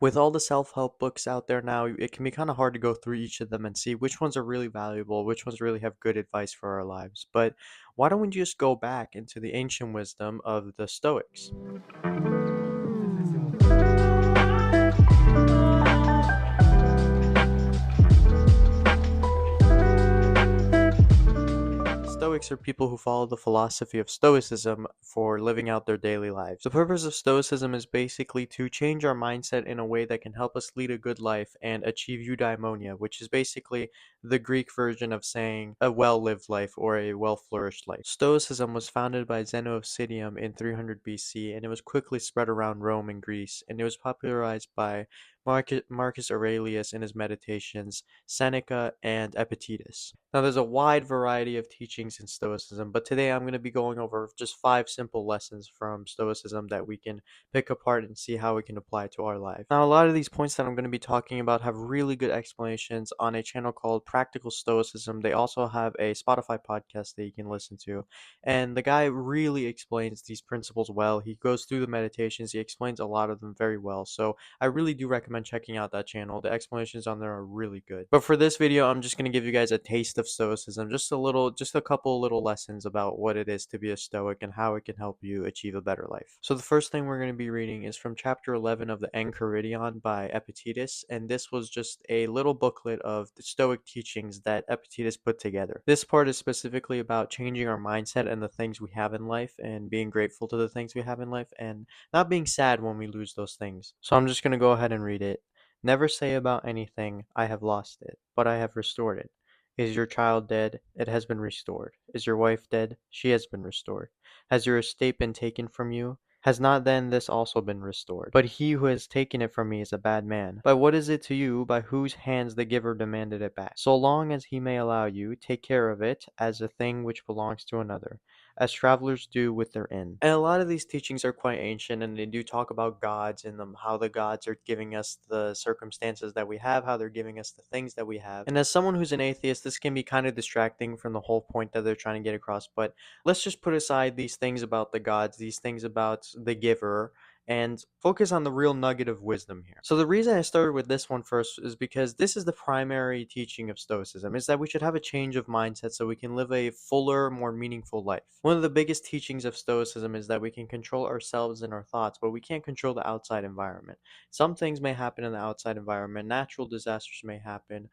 With all the self-help books out there now, it can be kind of hard to go through each of them and see which ones are really valuable, which ones really have good advice for our lives. But why don't we just go back into the ancient wisdom of the Stoics? Stoics are people who follow the philosophy of Stoicism for living out their daily lives. The purpose of Stoicism is basically to change our mindset in a way that can help us lead a good life and achieve eudaimonia, which is basically the Greek version of saying a well-lived life or a well-flourished life. Stoicism was founded by Zeno of Citium in 300 BC, and it was quickly spread around Rome and Greece, and it was popularized by Marcus Aurelius in his Meditations, Seneca, and Epictetus. Now, there's a wide variety of teachings in Stoicism, but today I'm going to be going over just 5 simple lessons from Stoicism that we can pick apart and see how we can apply to our life. Now, a lot of these points that I'm going to be talking about have really good explanations on a channel called Practical Stoicism. They also have a Spotify podcast that you can listen to, and the guy really explains these principles well. He goes through the meditations, he explains a lot of them very well, so I really do recommend checking out that channel. The explanations on there are really good. But for this video, I'm just going to give you guys a taste of Stoicism, just a couple little lessons about what it is to be a Stoic and how it can help you achieve a better life. So the first thing we're going to be reading is from chapter 11 of the Enchiridion by Epictetus, and this was just a little booklet of the Stoic teachings that Epictetus put together. This part is specifically about changing our mindset and the things we have in life and being grateful to the things we have in life and not being sad when we lose those things. So I'm just going to go ahead and read it. Never say about anything, I have lost it, but I have restored it. Is your child dead? It has been restored. Is your wife dead? She has been restored. Has your estate been taken from you? Has not then this also been restored? But he who has taken it from me is a bad man. But what is it to you by whose hands the giver demanded it back? So long as he may allow you, take care of it as a thing which belongs to another, as travelers do with their inn. And a lot of these teachings are quite ancient, and they do talk about gods in them, how the gods are giving us the circumstances that we have, how they're giving us the things that we have. And as someone who's an atheist, this can be kind of distracting from the whole point that they're trying to get across, but let's just put aside these things about the gods, these things about the giver, and focus on the real nugget of wisdom here. So the reason I started with this one first is because this is the primary teaching of Stoicism, is that we should have a change of mindset so we can live a fuller, more meaningful life. One of the biggest teachings of Stoicism is that we can control ourselves and our thoughts, but we can't control the outside environment. Some things may happen in the outside environment, natural disasters may happen,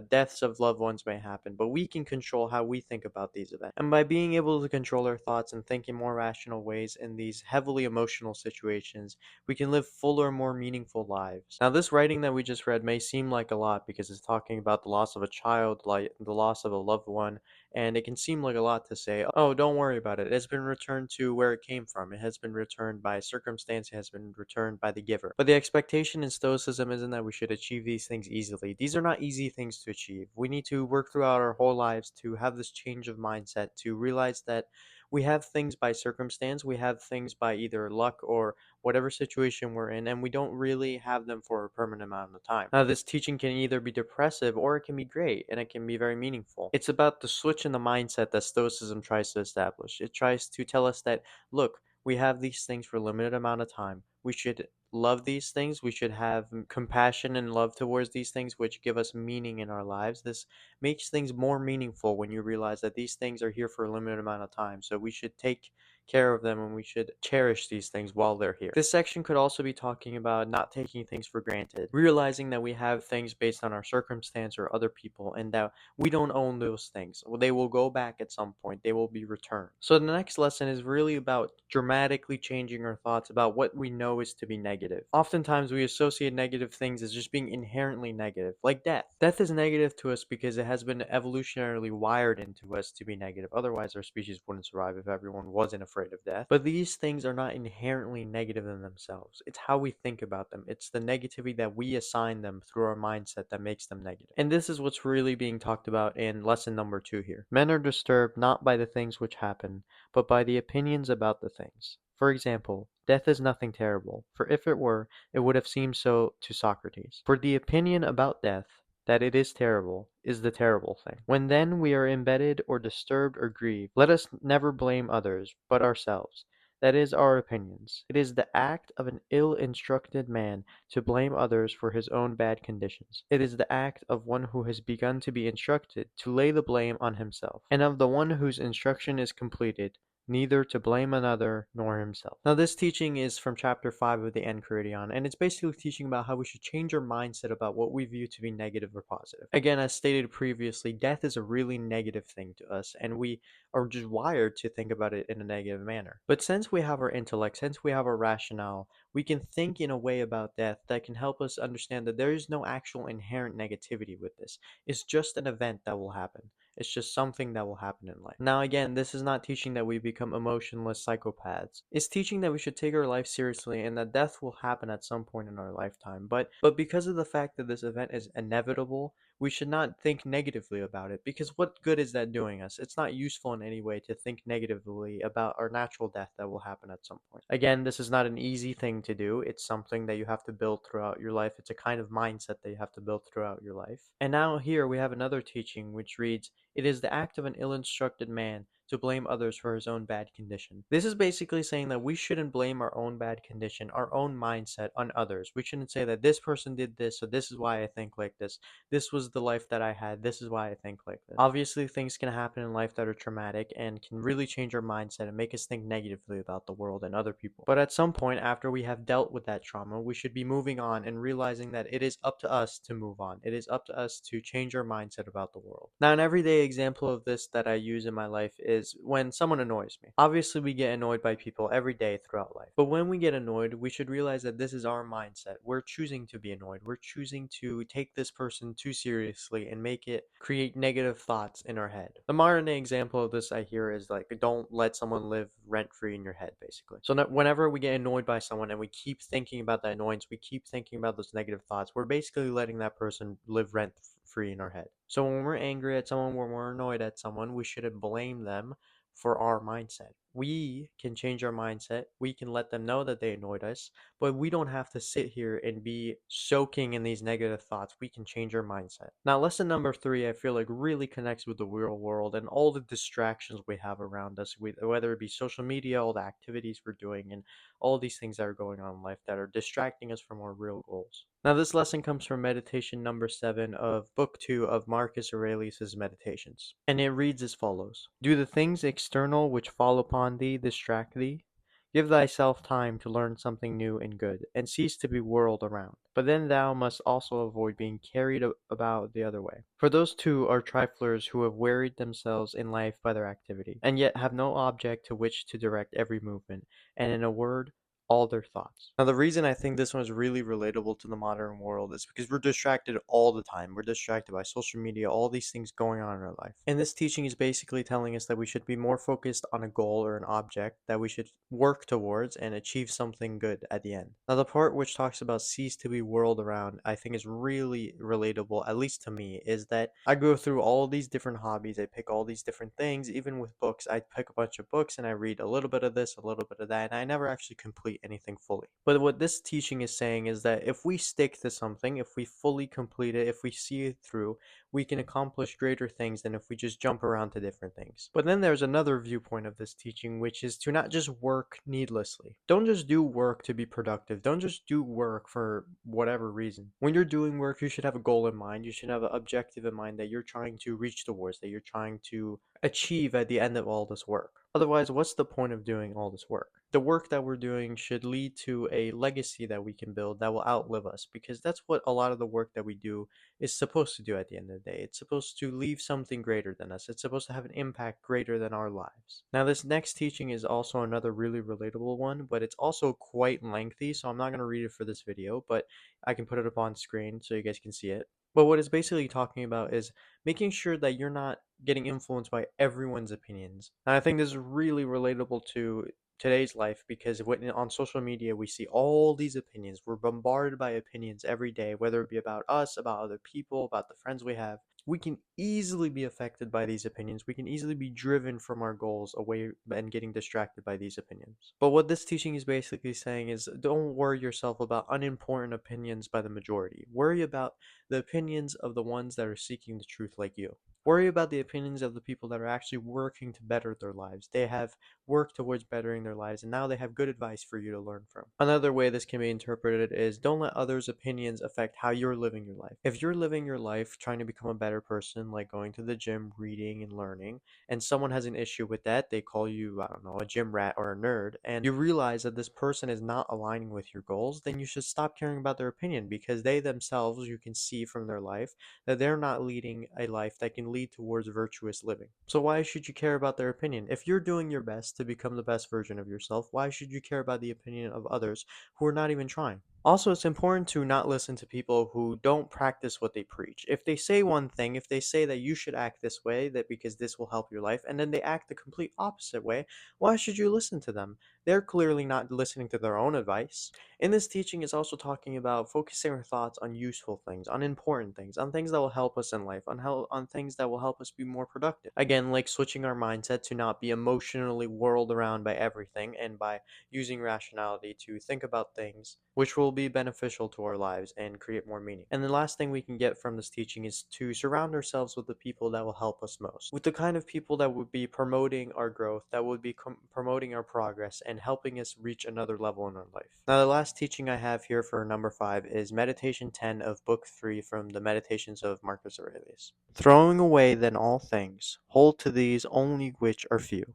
deaths of loved ones may happen, but we can control how we think about these events. And by being able to control our thoughts and think in more rational ways in these heavily emotional situations, we can live fuller, more meaningful lives. Now, this writing that we just read may seem like a lot because it's talking about the loss of a child, like the loss of a loved one, and it can seem like a lot to say, oh, don't worry about it. It has been returned to where it came from. It has been returned by circumstance. It has been returned by the giver. But the expectation in Stoicism isn't that we should achieve these things easily. These are not easy things to achieve. We need to work throughout our whole lives to have this change of mindset, to realize that we have things by circumstance, we have things by either luck or whatever situation we're in, and we don't really have them for a permanent amount of time. Now, this teaching can either be depressive or it can be great, and it can be very meaningful. It's about the switch in the mindset that Stoicism tries to establish. It tries to tell us that, look, we have these things for a limited amount of time. We should love these things. We should have compassion and love towards these things, which give us meaning in our lives. This makes things more meaningful when you realize that these things are here for a limited amount of time. So we should take care of them and we should cherish these things while they're here. This section could also be talking about not taking things for granted, realizing that we have things based on our circumstance or other people and that we don't own those things. They will go back at some point, they will be returned. So the next lesson is really about dramatically changing our thoughts about what we know is to be negative. Oftentimes we associate negative things as just being inherently negative, like death. Death is negative to us because it has been evolutionarily wired into us to be negative. Otherwise our species wouldn't survive if everyone wasn't afraid of death. But these things are not inherently negative in themselves. It's how we think about them. It's the negativity that we assign them through our mindset that makes them negative. And this is what's really being talked about in lesson number 2 here. Men are disturbed not by the things which happen, but by the opinions about the things. For example, death is nothing terrible, for if it were, it would have seemed so to Socrates. For the opinion about death, that it is terrible, is the terrible thing. When then we are embedded or disturbed or grieved, let us never blame others, but ourselves, that is, our opinions. It is the act of an ill-instructed man to blame others for his own bad conditions. It is the act of one who has begun to be instructed to lay the blame on himself, and of the one whose instruction is completed, neither to blame another nor himself. Now, this teaching is from chapter 5 of the Enchiridion, and it's basically teaching about how we should change our mindset about what we view to be negative or positive. Again, as stated previously, death is a really negative thing to us, and we are just wired to think about it in a negative manner. But since we have our intellect, since we have our rationale, we can think in a way about death that can help us understand that there is no actual inherent negativity with this. It's just an event that will happen. It's just something that will happen in life. Now, again, this is not teaching that we become emotionless psychopaths. It's teaching that we should take our life seriously and that death will happen at some point in our lifetime. But because of the fact that this event is inevitable, we should not think negatively about it, because what good is that doing us? It's not useful in any way to think negatively about our natural death that will happen at some point. Again, this is not an easy thing to do. It's something that you have to build throughout your life. It's a kind of mindset that you have to build throughout your life. And now here we have another teaching which reads, "It is the act of an ill-instructed man to blame others for his own bad condition." This is basically saying that we shouldn't blame our own bad condition, our own mindset on others. We shouldn't say that this person did this, so this is why I think like this. This was the life that I had. This is why I think like this. Obviously, things can happen in life that are traumatic and can really change our mindset and make us think negatively about the world and other people. But at some point, after we have dealt with that trauma, we should be moving on and realizing that it is up to us to move on. It is up to us to change our mindset about the world. Now, an everyday example of this that I use in my life is when someone annoys me. Obviously, we get annoyed by people every day throughout life. But when we get annoyed, we should realize that this is our mindset. We're choosing to be annoyed. We're choosing to take this person too seriously and make it create negative thoughts in our head. The modern day example of this I hear is like, don't let someone live rent-free in your head, basically. So that whenever we get annoyed by someone and we keep thinking about that annoyance, we keep thinking about those negative thoughts, we're basically letting that person live rent-free in our head. So when we're angry at someone, when we're annoyed at someone, we shouldn't blame them for our mindset. We can change our mindset. We can let them know that they annoyed us, but we don't have to sit here and be soaking in these negative thoughts. We can change our mindset. Now, lesson number 3, I feel like really connects with the real world and all the distractions we have around us, whether it be social media, all the activities we're doing, and all these things that are going on in life that are distracting us from our real goals. Now, this lesson comes from meditation number 7 of book 2 of Marcus Aurelius' Meditations. And it reads as follows: "Do the things external which fall upon thee distract thee? Give thyself time to learn something new and good, and cease to be whirled around. But then thou must also avoid being carried about the other way. For those two are triflers who have wearied themselves in life by their activity, and yet have no object to which to direct every movement, and in a word, all their thoughts." Now, the reason I think this one is really relatable to the modern world is because we're distracted all the time. We're distracted by social media, all these things going on in our life. And this teaching is basically telling us that we should be more focused on a goal or an object that we should work towards and achieve something good at the end. Now, the part which talks about cease to be whirled around, I think is really relatable, at least to me, is that I go through all these different hobbies. I pick all these different things. Even with books, I pick a bunch of books and I read a little bit of this, a little bit of that, and I never actually complete anything fully. But what this teaching is saying is that if we stick to something, if we fully complete it, if we see it through, we can accomplish greater things than if we just jump around to different things. But then there's another viewpoint of this teaching, which is to not just work needlessly. Don't just do work to be productive. Don't just do work for whatever reason. When you're doing work, you should have a goal in mind. You should have an objective in mind that you're trying to reach towards, that you're trying to achieve at the end of all this work. Otherwise, what's the point of doing all this work? The work that we're doing should lead to a legacy that we can build that will outlive us, because that's what a lot of the work that we do is supposed to do at the end of the day. It's supposed to leave something greater than us. It's supposed to have an impact greater than our lives. Now, this next teaching is also another really relatable one, but it's also quite lengthy, so I'm not going to read it for this video, but I can put it up on screen so you guys can see it. But what it's basically talking about is making sure that you're not getting influenced by everyone's opinions. And I think this is really relatable to today's life, because on social media we see all these opinions. We're bombarded by opinions every day, whether it be about us, about other people, about the friends we have. We can easily be affected by these opinions. We can easily be driven from our goals away and getting distracted by these opinions. But what this teaching is basically saying is, don't worry yourself about unimportant opinions by the majority. Worry about the opinions of the ones that are seeking the truth like you. Worry about the opinions of the people that are actually working to better their lives. They have work towards bettering their lives, and now they have good advice for you to learn from. Another way this can be interpreted is don't let others' opinions affect how you're living your life. If you're living your life trying to become a better person, like going to the gym, reading, and learning, and someone has an issue with that, they call you, I don't know, a gym rat or a nerd, and you realize that this person is not aligning with your goals, then you should stop caring about their opinion because they themselves, you can see from their life that they're not leading a life that can lead towards virtuous living. So why should you care about their opinion? If you're doing your best to become the best version of yourself, why should you care about the opinion of others who are not even trying? Also, it's important to not listen to people who don't practice what they preach. If they say one thing, if they say that you should act this way, that because this will help your life, and then they act the complete opposite way, why should you listen to them? They're clearly not listening to their own advice. In this teaching is also talking about focusing our thoughts on useful things, on important things, on things that will help us in life, on things that will help us be more productive. Again, like switching our mindset to not be emotionally whirled around by everything and by using rationality to think about things which will be beneficial to our lives and create more meaning. And the last thing we can get from this teaching is to surround ourselves with the people that will help us most, with the kind of people that would be promoting our growth, that would be promoting our progress and helping us reach another level in our life. Now, the last teaching I have here for number 5 is Meditation 10 of Book 3 from the Meditations of Marcus Aurelius. Throwing away then all things, hold to these only which are few.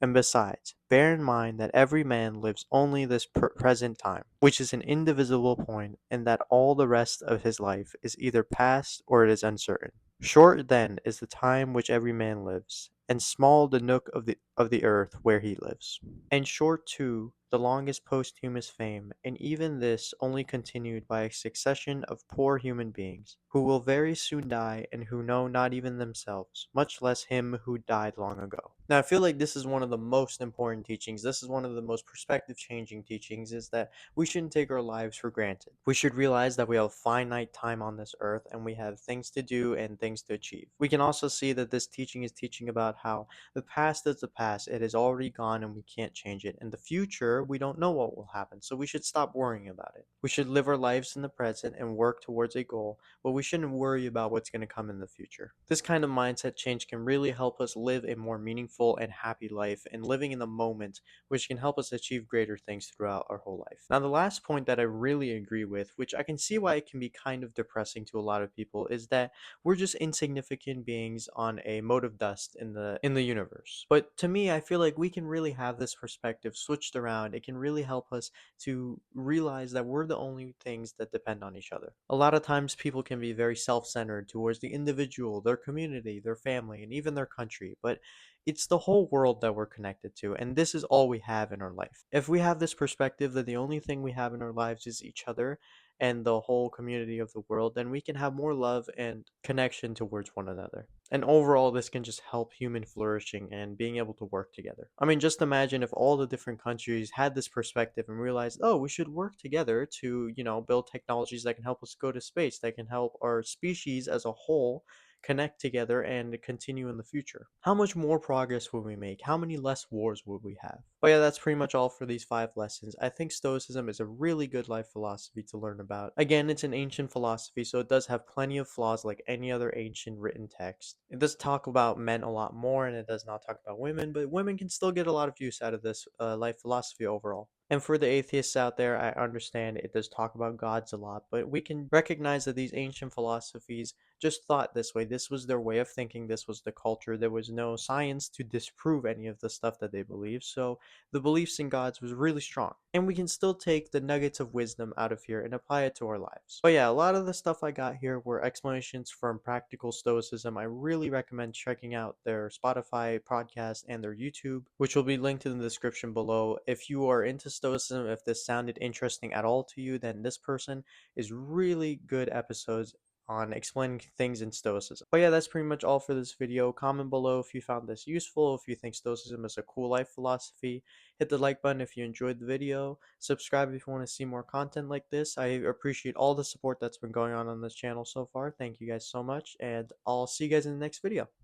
And besides, bear in mind that every man lives only this present time, which is an indivisible point, and that all the rest of his life is either past or it is uncertain. Short then is the time which every man lives, and small the nook of the earth where he lives. And short too the longest posthumous fame, and even this only continued by a succession of poor human beings, who will very soon die and who know not even themselves, much less him who died long ago. Now I feel like this is one of the most important teachings. This is one of the most perspective changing teachings, is that we shouldn't take our lives for granted. We should realize that we have finite time on this earth and we have things to do and things to achieve. We can also see that this teaching is teaching about how the past is the past. It is already gone and we can't change it. In the future, we don't know what will happen, so we should stop worrying about it. We should live our lives in the present and work towards a goal, but we shouldn't worry about what's going to come in the future. This kind of mindset change can really help us live a more meaningful and happy life and living in the moment, which can help us achieve greater things throughout our whole life. Now, the last point that I really agree with, which I can see why it can be kind of depressing to a lot of people, is that we're just insignificant beings on a mote of dust in the universe. But to me, I feel like we can really have this perspective switched around. It can really help us to realize that we're the only things that depend on each other. A lot of times people can be very self-centered towards the individual, their community, their family, and even their country, but it's the whole world that we're connected to, and this is all we have in our life. If we have this perspective that the only thing we have in our lives is each other and the whole community of the world, then we can have more love and connection towards one another. And overall, this can just help human flourishing and being able to work together. I mean, just imagine if all the different countries had this perspective and realized, oh, we should work together to, build technologies that can help us go to space, that can help our species as a whole connect together and continue in the future. How much more progress would we make? How many less wars would we have? But yeah, that's pretty much all for these 5 lessons. I think Stoicism is a really good life philosophy to learn about. Again, it's an ancient philosophy, so it does have plenty of flaws like any other ancient written text. It does talk about men a lot more, and it does not talk about women, but women can still get a lot of use out of this life philosophy overall. And for the atheists out there, I understand it does talk about gods a lot, but we can recognize that these ancient philosophies just thought this way. This was their way of thinking. This was the culture. There was no science to disprove any of the stuff that they believed. So the beliefs in gods was really strong. And we can still take the nuggets of wisdom out of here and apply it to our lives. But yeah, a lot of the stuff I got here were explanations from Practical Stoicism. I really recommend checking out their Spotify podcast and their YouTube, which will be linked in the description below. If you are into Stoicism, if this sounded interesting at all to you, then this person is really good episodes on explaining things in Stoicism. But yeah, that's pretty much all for this video. Comment below if you found this useful, if you think Stoicism is a cool life philosophy. Hit the like button if you enjoyed the video. Subscribe if you want to see more content like this. I appreciate all the support that's been going on this channel so far. Thank you guys so much, and I'll see you guys in the next video.